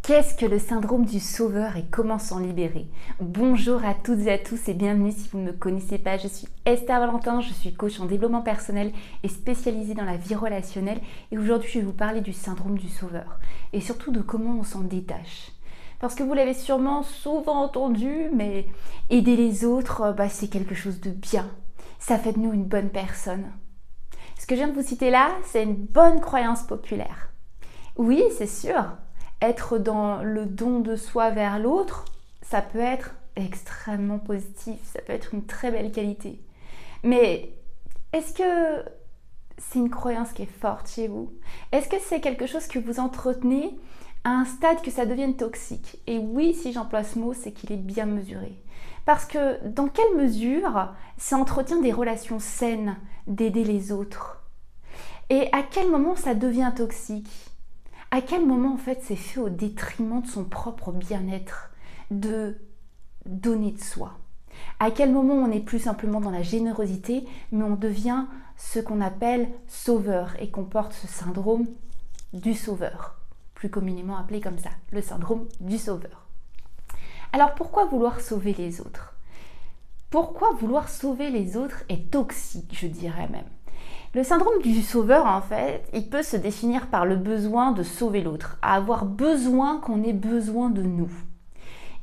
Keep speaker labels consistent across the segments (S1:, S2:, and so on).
S1: Qu'est-ce que le syndrome du sauveur et comment s'en libérer? Bonjour à toutes et à tous et bienvenue si vous ne me connaissez pas. Je suis Esther Valentin, je suis coach en développement personnel et spécialisée dans la vie relationnelle. Et aujourd'hui, je vais vous parler du syndrome du sauveur et surtout de comment on s'en détache. Parce que vous l'avez sûrement souvent entendu, mais aider les autres, c'est quelque chose de bien. Ça fait de nous une bonne personne. Ce que je viens de vous citer là, c'est une bonne croyance populaire. Oui, c'est sûr. Être dans le don de soi vers l'autre, ça peut être extrêmement positif, ça peut être une très belle qualité. Mais est-ce que c'est une croyance qui est forte chez vous? Est-ce que c'est quelque chose que vous entretenez à un stade que ça devienne toxique? Et oui, si j'emploie ce mot, c'est qu'il est bien mesuré. Parce que dans quelle mesure ça entretient des relations saines d'aider les autres? Et à quel moment ça devient toxique? À quel moment en fait c'est fait au détriment de son propre bien-être, de donner de soi? À quel moment on n'est plus simplement dans la générosité, mais on devient ce qu'on appelle sauveur et qu'on porte ce syndrome du sauveur, plus communément appelé comme ça, le syndrome du sauveur. Alors pourquoi vouloir sauver les autres? Pourquoi vouloir sauver les autres est toxique, je dirais même. Le syndrome du sauveur, en fait, il peut se définir par le besoin de sauver l'autre, à avoir besoin qu'on ait besoin de nous.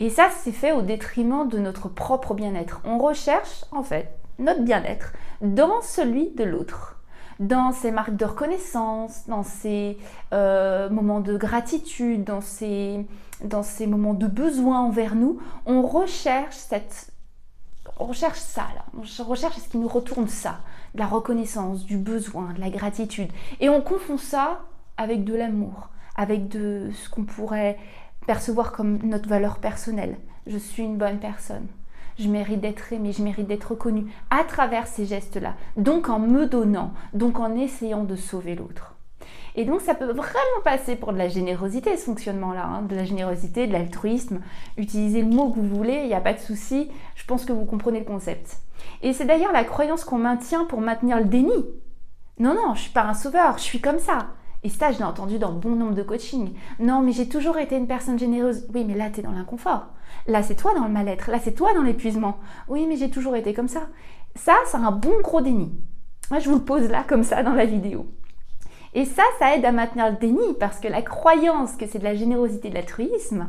S1: Et ça, c'est fait au détriment de notre propre bien-être. On recherche, en fait, notre bien-être dans celui de l'autre, dans ses marques de reconnaissance, dans ses moments de gratitude, dans ses moments de besoin envers nous. On recherche ça là, on recherche ce qui nous retourne ça, de la reconnaissance, du besoin, de la gratitude. Et on confond ça avec de l'amour, avec de ce qu'on pourrait percevoir comme notre valeur personnelle. Je suis une bonne personne, je mérite d'être aimée, je mérite d'être reconnue à travers ces gestes-là. Donc en me donnant, donc en essayant de sauver l'autre. Et donc ça peut vraiment passer pour de la générosité, ce fonctionnement-là, de la générosité, de l'altruisme. Utilisez le mot que vous voulez, il n'y a pas de souci, je pense que vous comprenez le concept. Et c'est d'ailleurs la croyance qu'on maintient pour maintenir le déni. Non, je ne suis pas un sauveur, je suis comme ça. Et ça, je l'ai entendu dans bon nombre de coachings. Non, mais j'ai toujours été une personne généreuse. Oui, mais là, tu es dans l'inconfort. Là, c'est toi dans le mal-être. Là, c'est toi dans l'épuisement. Oui, mais j'ai toujours été comme ça. Ça, c'est un bon gros déni. Moi, je vous le pose là, comme ça, dans la vidéo. Et ça aide à maintenir le déni parce que la croyance que c'est de la générosité et de l'altruisme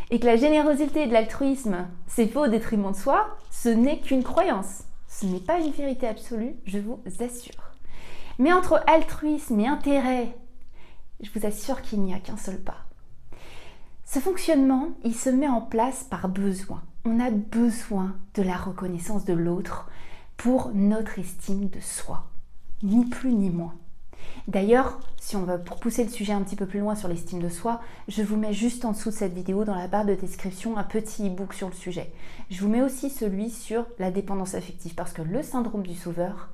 S1: et que la générosité et de l'altruisme c'est fait au détriment de soi, ce n'est qu'une croyance. Ce n'est pas une vérité absolue, je vous assure. Mais entre altruisme et intérêt, je vous assure qu'il n'y a qu'un seul pas. Ce fonctionnement, il se met en place par besoin. On a besoin de la reconnaissance de l'autre pour notre estime de soi, ni plus ni moins. D'ailleurs, si on va pour pousser le sujet un petit peu plus loin sur l'estime de soi, je vous mets juste en dessous de cette vidéo dans la barre de description un petit e-book sur le sujet. Je vous mets aussi celui sur la dépendance affective parce que le syndrome du sauveur,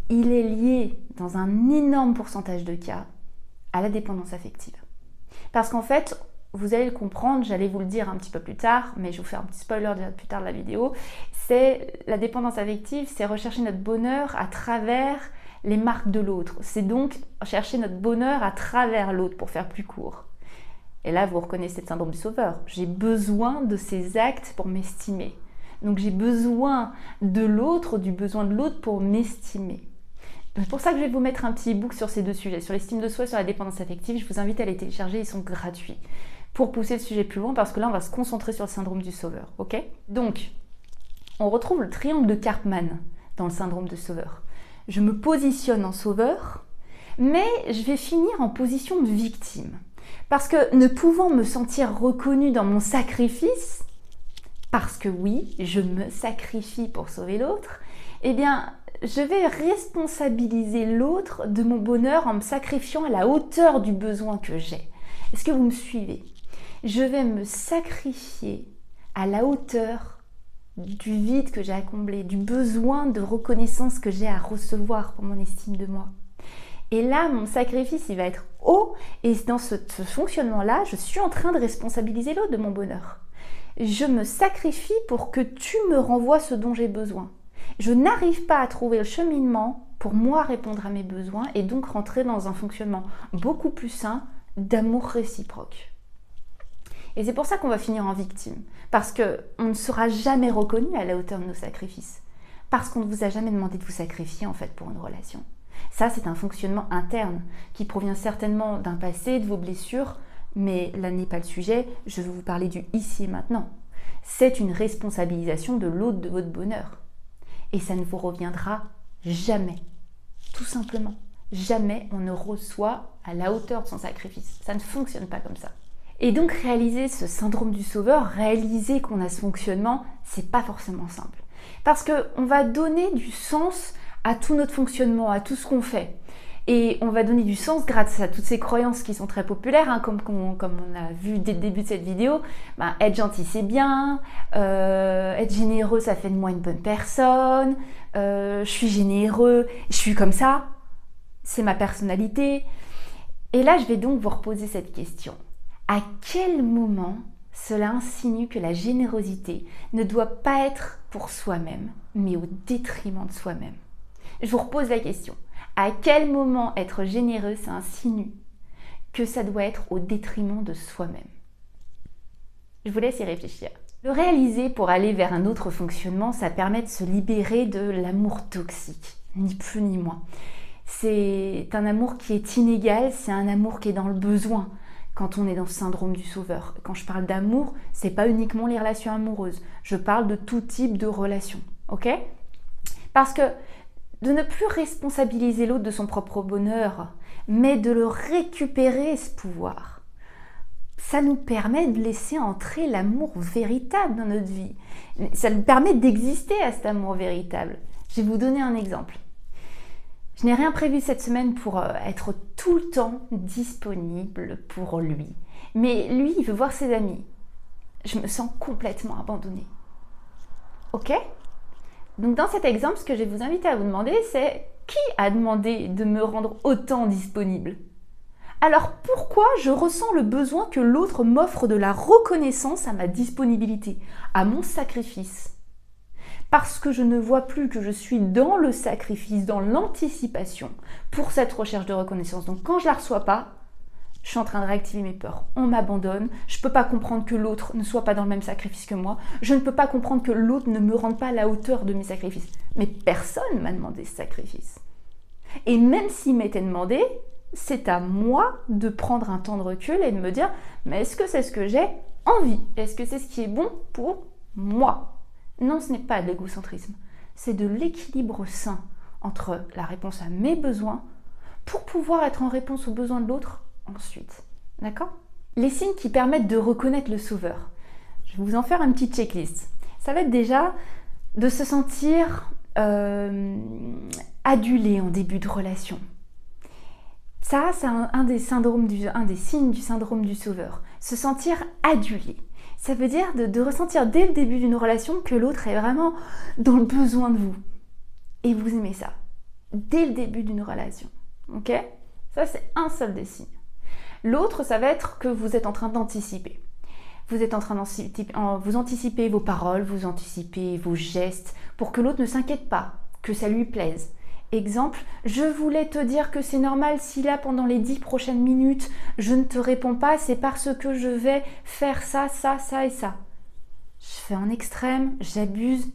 S1: il est lié dans un énorme pourcentage de cas à la dépendance affective. Parce qu'en fait, vous allez le comprendre, j'allais vous le dire un petit peu plus tard, mais je vous fais un petit spoiler déjà plus tard de la vidéo, c'est la dépendance affective, c'est rechercher notre bonheur à travers les marques de l'autre. C'est donc chercher notre bonheur à travers l'autre pour faire plus court. Et là, vous reconnaissez le syndrome du sauveur. J'ai besoin de ces actes pour m'estimer. Donc j'ai besoin de l'autre, du besoin de l'autre pour m'estimer. C'est pour ça que je vais vous mettre un petit e-book sur ces deux sujets, sur l'estime de soi et sur la dépendance affective. Je vous invite à les télécharger, ils sont gratuits. Pour pousser le sujet plus loin, parce que là, on va se concentrer sur le syndrome du sauveur. Ok ? Donc, on retrouve le triangle de Karpman dans le syndrome de sauveur. Je me positionne en sauveur, mais je vais finir en position de victime. Parce que ne pouvant me sentir reconnue dans mon sacrifice, parce que oui, je me sacrifie pour sauver l'autre, eh bien, je vais responsabiliser l'autre de mon bonheur en me sacrifiant à la hauteur du besoin que j'ai. Est-ce que vous me suivez? Je vais me sacrifier à la hauteur du vide que j'ai à combler, du besoin de reconnaissance que j'ai à recevoir pour mon estime de moi. Et là, mon sacrifice, il va être haut, et dans ce fonctionnement-là, je suis en train de responsabiliser l'autre de mon bonheur. Je me sacrifie pour que tu me renvoies ce dont j'ai besoin. Je n'arrive pas à trouver le cheminement pour moi répondre à mes besoins et donc rentrer dans un fonctionnement beaucoup plus sain d'amour réciproque. Et c'est pour ça qu'on va finir en victime. Parce qu'on ne sera jamais reconnu à la hauteur de nos sacrifices. Parce qu'on ne vous a jamais demandé de vous sacrifier en fait pour une relation. Ça, c'est un fonctionnement interne qui provient certainement d'un passé, de vos blessures, mais là n'est pas le sujet, je veux vous parler du ici et maintenant. C'est une responsabilisation de l'autre de votre bonheur. Et ça ne vous reviendra jamais. Tout simplement. Jamais on ne reçoit à la hauteur de son sacrifice. Ça ne fonctionne pas comme ça. Et donc réaliser ce syndrome du sauveur, réaliser qu'on a ce fonctionnement, c'est pas forcément simple. Parce qu'on va donner du sens à tout notre fonctionnement, à tout ce qu'on fait. Et on va donner du sens grâce à toutes ces croyances qui sont très populaires, hein, comme on a vu dès le début de cette vidéo. Être gentil c'est bien, être généreux ça fait de moi une bonne personne, je suis généreux, je suis comme ça, c'est ma personnalité. Et là je vais donc vous reposer cette question. À quel moment cela insinue que la générosité ne doit pas être pour soi-même, mais au détriment de soi-même? Je vous repose la question. À quel moment être généreux, ça insinue que ça doit être au détriment de soi-même? Je vous laisse y réfléchir. Le réaliser pour aller vers un autre fonctionnement, ça permet de se libérer de l'amour toxique, ni plus ni moins. C'est un amour qui est inégal, c'est un amour qui est dans le besoin quand on est dans le syndrome du sauveur. Quand je parle d'amour, c'est pas uniquement les relations amoureuses, je parle de tout type de relations, ok? Parce que de ne plus responsabiliser l'autre de son propre bonheur, mais de le récupérer, ce pouvoir. Ça nous permet de laisser entrer l'amour véritable dans notre vie. Ça nous permet d'exister à cet amour véritable. Je vais vous donner un exemple. Je n'ai rien prévu cette semaine pour être tout le temps disponible pour lui. Mais lui, il veut voir ses amis. Je me sens complètement abandonnée. Ok ? Donc dans cet exemple, ce que je vais vous inviter à vous demander, c'est qui a demandé de me rendre autant disponible? Alors pourquoi je ressens le besoin que l'autre m'offre de la reconnaissance à ma disponibilité, à mon sacrifice? Parce que je ne vois plus que je suis dans le sacrifice, dans l'anticipation pour cette recherche de reconnaissance. Donc quand je la reçois pas, je suis en train de réactiver mes peurs. On m'abandonne, je ne peux pas comprendre que l'autre ne soit pas dans le même sacrifice que moi, je ne peux pas comprendre que l'autre ne me rende pas à la hauteur de mes sacrifices. Mais personne ne m'a demandé ce sacrifice. Et même s'il m'était demandé, c'est à moi de prendre un temps de recul et de me dire, mais est-ce que c'est ce que j'ai envie? Est-ce que c'est ce qui est bon pour moi? Non, ce n'est pas de l'égocentrisme, c'est de l'équilibre sain entre la réponse à mes besoins pour pouvoir être en réponse aux besoins de l'autre ensuite. D'accord? Les signes qui permettent de reconnaître le sauveur. Je vais vous en faire une petite checklist. Ça va être déjà de se sentir adulé en début de relation. Ça, c'est un des signes du syndrome du sauveur. Se sentir adulé. Ça veut dire de ressentir dès le début d'une relation que l'autre est vraiment dans le besoin de vous. Et vous aimez ça. Dès le début d'une relation. Ok? Ça, c'est un seul des signes. L'autre, ça va être que vous êtes en train d'anticiper. Vous êtes en train vous anticipez vos paroles, vous anticipez vos gestes pour que l'autre ne s'inquiète pas, que ça lui plaise. Exemple, je voulais te dire que c'est normal si là, pendant les 10 prochaines minutes, je ne te réponds pas, c'est parce que je vais faire ça, ça, ça et ça. Je fais en extrême, j'abuse.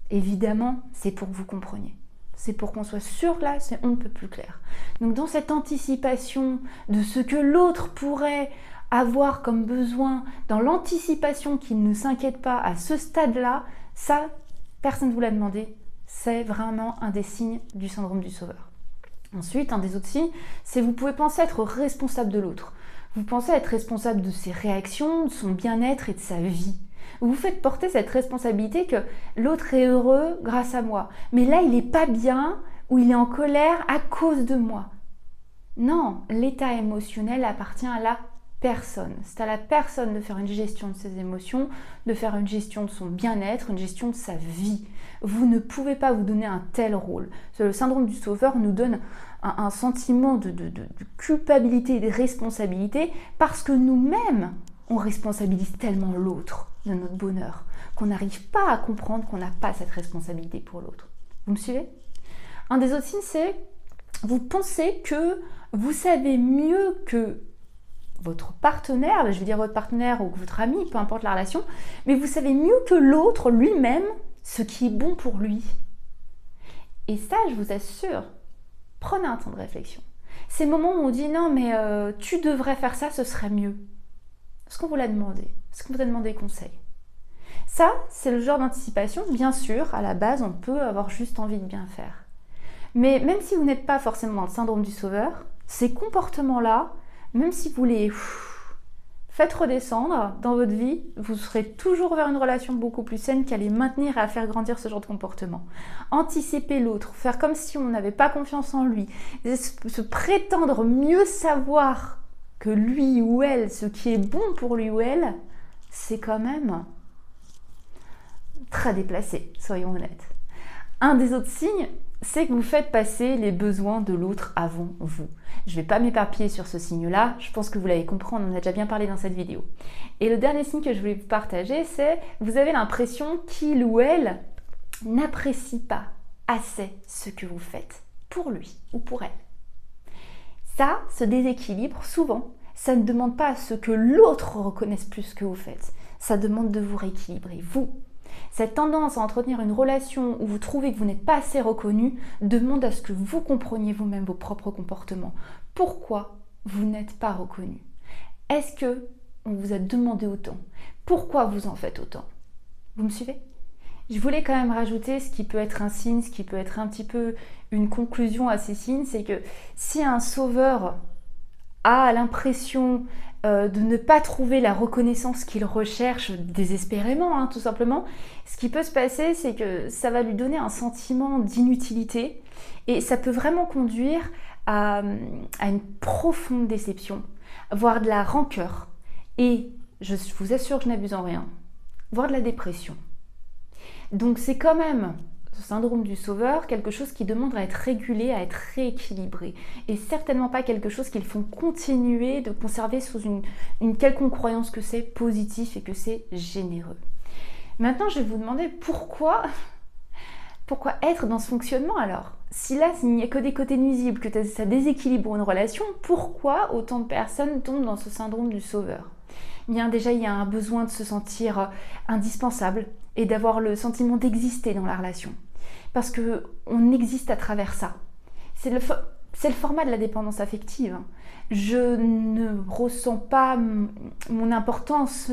S1: Évidemment, c'est pour que vous compreniez. C'est pour qu'on soit sûr là, c'est on ne peut plus clair. Donc dans cette anticipation de ce que l'autre pourrait avoir comme besoin, dans l'anticipation qu'il ne s'inquiète pas à ce stade-là, ça, personne ne vous l'a demandé, c'est vraiment un des signes du syndrome du sauveur. Ensuite, un des autres signes, c'est que vous pouvez penser être responsable de l'autre. Vous pensez être responsable de ses réactions, de son bien-être et de sa vie. Vous vous faites porter cette responsabilité que l'autre est heureux grâce à moi. Mais là, il n'est pas bien ou il est en colère à cause de moi. Non, l'état émotionnel appartient à la personne. C'est à la personne de faire une gestion de ses émotions, de faire une gestion de son bien-être, une gestion de sa vie. Vous ne pouvez pas vous donner un tel rôle. Le syndrome du sauveur nous donne un sentiment de culpabilité et de responsabilité parce que nous-mêmes, on responsabilise tellement l'autre de notre bonheur qu'on n'arrive pas à comprendre qu'on n'a pas cette responsabilité pour l'autre. Vous me suivez? Un des autres signes, c'est vous pensez que vous savez mieux que votre partenaire, je veux dire votre partenaire ou votre ami, peu importe la relation, mais vous savez mieux que l'autre lui-même ce qui est bon pour lui. Et ça, je vous assure, prenez un temps de réflexion. Ces moments où on dit non mais tu devrais faire ça, ce serait mieux. Est-ce qu'on vous l'a demandé? Est-ce qu'on vous a demandé conseil? Ça, c'est le genre d'anticipation, bien sûr, à la base, on peut avoir juste envie de bien faire. Mais même si vous n'êtes pas forcément dans le syndrome du sauveur, ces comportements-là, même si vous les faites redescendre dans votre vie, vous serez toujours vers une relation beaucoup plus saine qu'à les maintenir et à faire grandir ce genre de comportement. Anticiper l'autre, faire comme si on n'avait pas confiance en lui, se prétendre mieux savoir que lui ou elle, ce qui est bon pour lui ou elle, c'est quand même très déplacé, soyons honnêtes. Un des autres signes, c'est que vous faites passer les besoins de l'autre avant vous. Je ne vais pas m'éparpiller sur ce signe-là, je pense que vous l'avez compris, on en a déjà bien parlé dans cette vidéo. Et le dernier signe que je voulais vous partager, c'est vous avez l'impression qu'il ou elle n'apprécie pas assez ce que vous faites pour lui ou pour elle. Ça, ce déséquilibre, souvent, ça ne demande pas à ce que l'autre reconnaisse plus ce que vous faites. Ça demande de vous rééquilibrer, vous. Cette tendance à entretenir une relation où vous trouvez que vous n'êtes pas assez reconnu demande à ce que vous compreniez vous-même vos propres comportements. Pourquoi vous n'êtes pas reconnu? Est-ce que on vous a demandé autant? Pourquoi vous en faites autant? Vous me suivez? Je voulais quand même rajouter ce qui peut être un signe, ce qui peut être un petit peu une conclusion à ces signes, c'est que si un sauveur a l'impression de ne pas trouver la reconnaissance qu'il recherche désespérément, tout simplement, ce qui peut se passer, c'est que ça va lui donner un sentiment d'inutilité et ça peut vraiment conduire à une profonde déception, voire de la rancœur et, je vous assure que je n'abuse en rien, voire de la dépression. Donc c'est quand même, ce syndrome du sauveur, quelque chose qui demande à être régulé, à être rééquilibré. Et certainement pas quelque chose qu'ils font continuer de conserver sous une quelconque croyance que c'est positif et que c'est généreux. Maintenant, je vais vous demander pourquoi être dans ce fonctionnement alors? Si là, il n'y a que des côtés nuisibles, que ça déséquilibre une relation, pourquoi autant de personnes tombent dans ce syndrome du sauveur? Bien, déjà, il y a un besoin de se sentir indispensable et d'avoir le sentiment d'exister dans la relation. Parce qu'on existe à travers ça. C'est le format de la dépendance affective. Je ne ressens pas mon importance,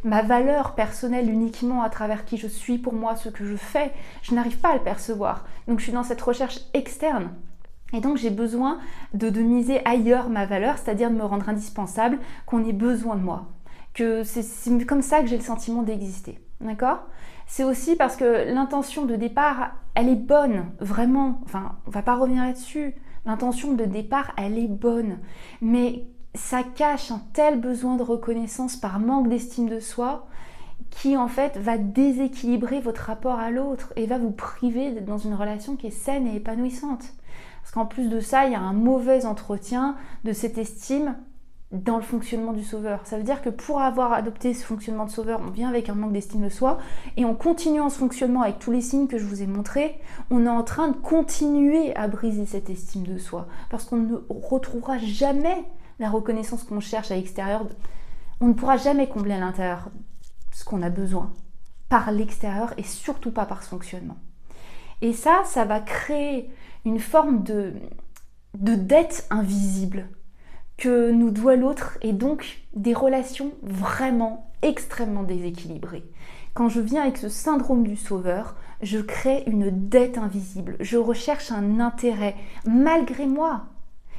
S1: ma valeur personnelle uniquement à travers qui je suis, pour moi, ce que je fais. Je n'arrive pas à le percevoir. Donc je suis dans cette recherche externe. Et donc j'ai besoin de miser ailleurs ma valeur, c'est-à-dire de me rendre indispensable, qu'on ait besoin de moi. Que c'est comme ça que j'ai le sentiment d'exister. D'accord? C'est aussi parce que l'intention de départ, elle est bonne, vraiment. Enfin, on va pas revenir là-dessus. L'intention de départ, elle est bonne. Mais ça cache un tel besoin de reconnaissance par manque d'estime de soi qui, en fait, va déséquilibrer votre rapport à l'autre et va vous priver d'être dans une relation qui est saine et épanouissante. Parce qu'en plus de ça, il y a un mauvais entretien de cette estime dans le fonctionnement du sauveur. Ça veut dire que pour avoir adopté ce fonctionnement de sauveur, on vient avec un manque d'estime de soi et en continuant ce fonctionnement avec tous les signes que je vous ai montrés, on est en train de continuer à briser cette estime de soi parce qu'on ne retrouvera jamais la reconnaissance qu'on cherche à l'extérieur. On ne pourra jamais combler à l'intérieur ce qu'on a besoin par l'extérieur et surtout pas par ce fonctionnement. Et ça va créer une forme de dette invisible que nous doit l'autre et donc des relations vraiment extrêmement déséquilibrées. Quand je viens avec ce syndrome du sauveur, je crée une dette invisible, je recherche un intérêt malgré moi.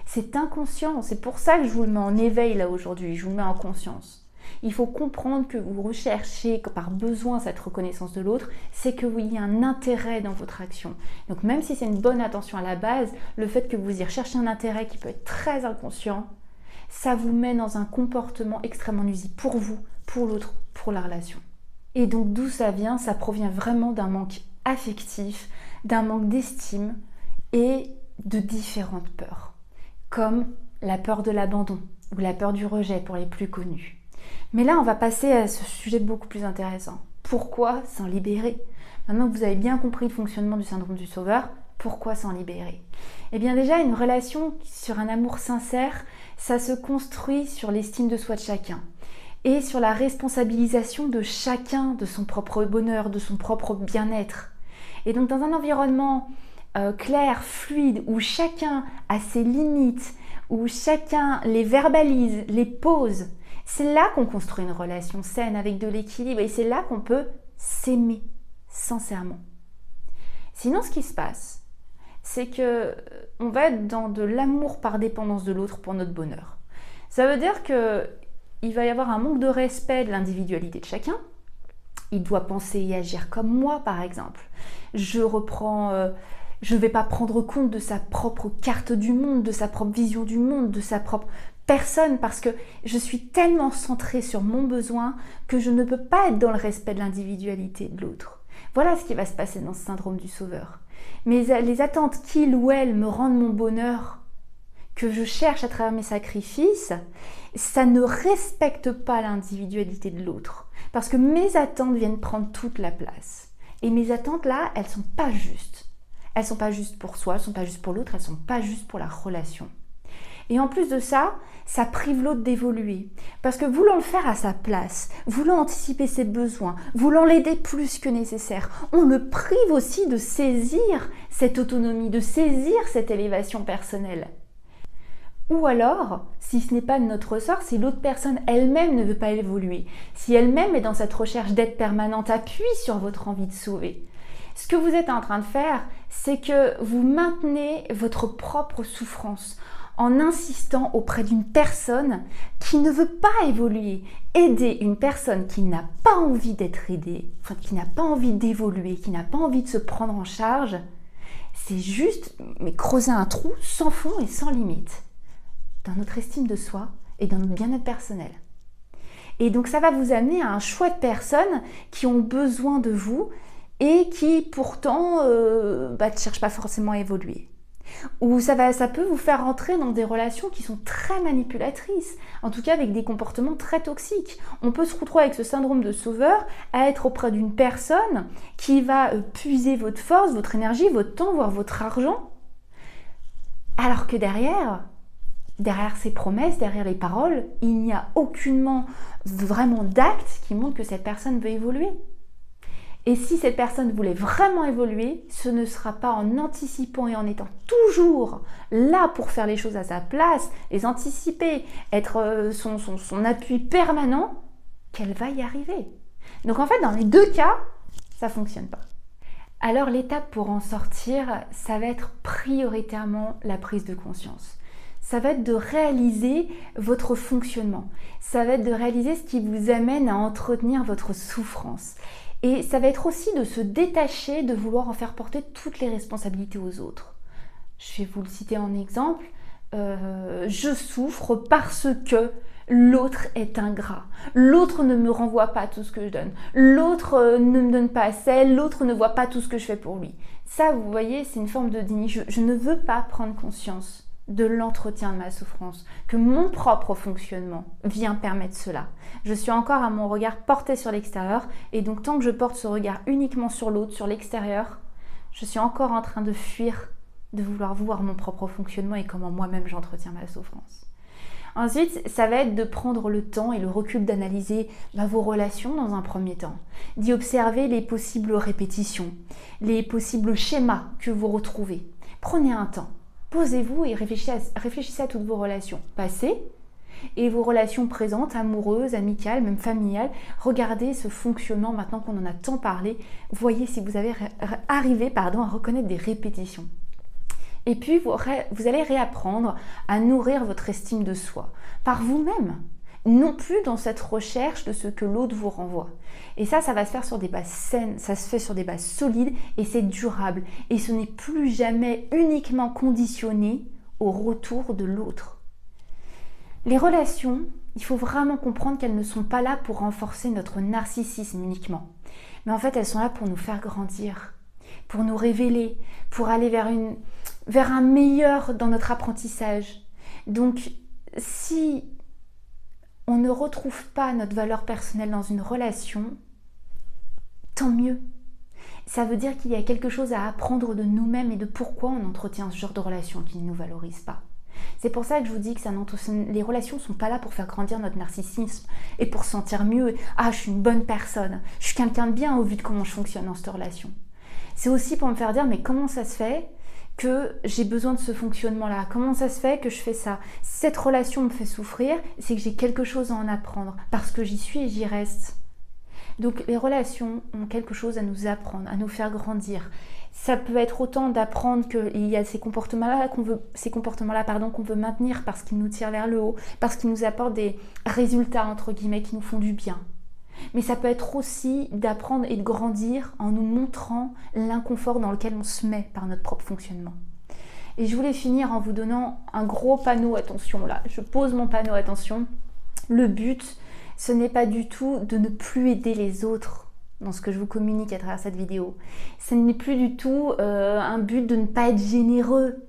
S1: C'est inconscient, c'est pour ça que je vous le mets en éveil là aujourd'hui, je vous le mets en conscience. Il faut comprendre que vous recherchez par besoin cette reconnaissance de l'autre, c'est qu'il y a un intérêt dans votre action. Donc même si c'est une bonne intention à la base, le fait que vous y recherchez un intérêt qui peut être très inconscient, ça vous met dans un comportement extrêmement nuisible pour vous, pour l'autre, pour la relation. Et donc d'où ça vient? Ça provient vraiment d'un manque affectif, d'un manque d'estime et de différentes peurs, comme la peur de l'abandon ou la peur du rejet pour les plus connus. Mais là, on va passer à ce sujet beaucoup plus intéressant. Pourquoi s'en libérer? Maintenant que vous avez bien compris le fonctionnement du syndrome du sauveur, pourquoi s'en libérer? Eh bien déjà, une relation sur un amour sincère, ça se construit sur l'estime de soi de chacun et sur la responsabilisation de chacun de son propre bonheur, de son propre bien-être. Et donc dans un environnement clair, fluide, où chacun a ses limites, où chacun les verbalise, les pose, c'est là qu'on construit une relation saine avec de l'équilibre et c'est là qu'on peut s'aimer sincèrement. Sinon, ce qui se passe, c'est que on va être dans de l'amour par dépendance de l'autre pour notre bonheur. Ça veut dire qu'il va y avoir un manque de respect de l'individualité de chacun. Il doit penser et agir comme moi, par exemple. Je ne vais pas prendre compte de sa propre carte du monde, de sa propre vision du monde, de sa propre personne, parce que je suis tellement centrée sur mon besoin que je ne peux pas être dans le respect de l'individualité de l'autre. Voilà ce qui va se passer dans ce syndrome du sauveur. Mais les attentes qu'il ou elle me rendent mon bonheur, que je cherche à travers mes sacrifices, ça ne respecte pas l'individualité de l'autre. Parce que mes attentes viennent prendre toute la place. Et mes attentes là, elles ne sont pas justes. Elles ne sont pas justes pour soi, elles ne sont pas justes pour l'autre, elles ne sont pas justes pour la relation. Et en plus de ça, ça prive l'autre d'évoluer. Parce que voulant le faire à sa place, voulant anticiper ses besoins, voulant l'aider plus que nécessaire, on le prive aussi de saisir cette autonomie, de saisir cette élévation personnelle. Ou alors, si ce n'est pas de notre ressort, si l'autre personne elle-même ne veut pas évoluer, si elle-même est dans cette recherche d'aide permanente, appuie sur votre envie de sauver. Ce que vous êtes en train de faire, c'est que vous maintenez votre propre souffrance en insistant auprès d'une personne qui ne veut pas évoluer. Aider une personne qui n'a pas envie d'être aidée, qui n'a pas envie d'évoluer, qui n'a pas envie de se prendre en charge, c'est juste creuser un trou sans fond et sans limite dans notre estime de soi et dans notre bien-être personnel. Et donc ça va vous amener à un choix de personnes qui ont besoin de vous et qui pourtant ne cherchent pas forcément à évoluer. Ou ça peut vous faire entrer dans des relations qui sont très manipulatrices, en tout cas avec des comportements très toxiques. On peut se retrouver avec ce syndrome de sauveur à être auprès d'une personne qui va puiser votre force, votre énergie, votre temps, voire votre argent, alors que derrière ces promesses, derrière les paroles, il n'y a aucunement vraiment d'acte qui montre que cette personne veut évoluer. Et si cette personne voulait vraiment évoluer, ce ne sera pas en anticipant et en étant toujours là pour faire les choses à sa place, les anticiper, être son appui permanent, qu'elle va y arriver. Donc en fait, dans les deux cas, ça ne fonctionne pas. Alors l'étape pour en sortir, ça va être prioritairement la prise de conscience. Ça va être de réaliser votre fonctionnement. Ça va être de réaliser ce qui vous amène à entretenir votre souffrance. Et ça va être aussi de se détacher, de vouloir en faire porter toutes les responsabilités aux autres. Je vais vous le citer en exemple. Je souffre parce que l'autre est ingrat. L'autre ne me renvoie pas tout ce que je donne. L'autre ne me donne pas assez. L'autre ne voit pas tout ce que je fais pour lui. Ça, vous voyez, c'est une forme de déni. Je ne veux pas prendre conscience de l'entretien de ma souffrance, que mon propre fonctionnement vient permettre cela. Je suis encore à mon regard porté sur l'extérieur et donc tant que je porte ce regard uniquement sur l'autre, sur l'extérieur, je suis encore en train de fuir, de vouloir voir mon propre fonctionnement et comment moi-même j'entretiens ma souffrance. Ensuite, ça va être de prendre le temps et le recul d'analyser vos relations dans un premier temps, d'y observer les possibles répétitions, les possibles schémas que vous retrouvez. Prenez un temps. Posez-vous et réfléchissez à toutes vos relations passées et vos relations présentes, amoureuses, amicales, même familiales. Regardez ce fonctionnement maintenant qu'on en a tant parlé. Voyez si vous avez arrivé à reconnaître des répétitions. Et puis vous allez réapprendre à nourrir votre estime de soi par vous-même. Non plus dans cette recherche de ce que l'autre vous renvoie. Et ça va se faire sur des bases saines, ça se fait sur des bases solides et c'est durable. Et ce n'est plus jamais uniquement conditionné au retour de l'autre. Les relations, il faut vraiment comprendre qu'elles ne sont pas là pour renforcer notre narcissisme uniquement. Mais en fait, elles sont là pour nous faire grandir, pour nous révéler, pour aller vers un meilleur dans notre apprentissage. Donc, si on ne retrouve pas notre valeur personnelle dans une relation, tant mieux. Ça veut dire qu'il y a quelque chose à apprendre de nous-mêmes et de pourquoi on entretient ce genre de relation qui ne nous valorise pas. C'est pour ça que je vous dis que les relations ne sont pas là pour faire grandir notre narcissisme et pour se sentir mieux. Ah, je suis une bonne personne, je suis quelqu'un de bien au vu de comment je fonctionne dans cette relation. C'est aussi pour me faire dire, mais comment ça se fait que j'ai besoin de ce fonctionnement-là? Comment ça se fait que je fais ça? Si cette relation me fait souffrir, c'est que j'ai quelque chose à en apprendre, parce que j'y suis et j'y reste. Donc les relations ont quelque chose à nous apprendre, à nous faire grandir. Ça peut être autant d'apprendre qu'il y a ces comportements-là qu'on veut maintenir parce qu'ils nous tirent vers le haut, parce qu'ils nous apportent des résultats, entre guillemets, qui nous font du bien. Mais ça peut être aussi d'apprendre et de grandir en nous montrant l'inconfort dans lequel on se met par notre propre fonctionnement. Et je voulais finir en vous donnant un gros panneau attention là. Je pose mon panneau attention. Le but, ce n'est pas du tout de ne plus aider les autres dans ce que je vous communique à travers cette vidéo. Ce n'est plus du tout un but de ne pas être généreux.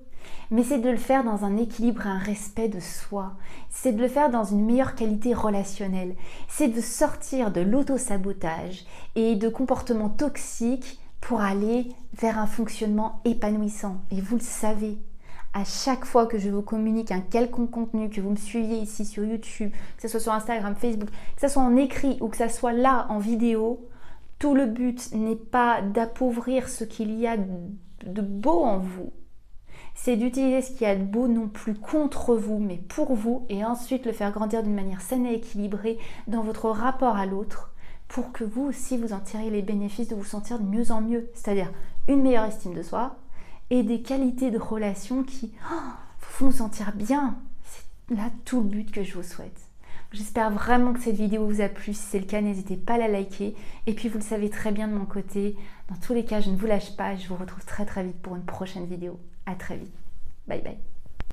S1: Mais c'est de le faire dans un équilibre et un respect de soi. C'est de le faire dans une meilleure qualité relationnelle. C'est de sortir de l'auto-sabotage et de comportements toxiques pour aller vers un fonctionnement épanouissant. Et vous le savez, à chaque fois que je vous communique un quelconque contenu, que vous me suiviez ici sur YouTube, que ce soit sur Instagram, Facebook, que ce soit en écrit ou que ce soit là en vidéo, tout le but n'est pas d'appauvrir ce qu'il y a de beau en vous. C'est d'utiliser ce qu'il y a de beau non plus contre vous, mais pour vous, et ensuite le faire grandir d'une manière saine et équilibrée dans votre rapport à l'autre, pour que vous aussi vous en tiriez les bénéfices de vous sentir de mieux en mieux, c'est-à-dire une meilleure estime de soi et des qualités de relation qui vous nous sentir bien. C'est là tout le but que je vous souhaite. J'espère vraiment que cette vidéo vous a plu. Si c'est le cas, n'hésitez pas à la liker. Et puis vous le savez très bien de mon côté, dans tous les cas, je ne vous lâche pas. Je vous retrouve très très vite pour une prochaine vidéo. À très vite. Bye bye.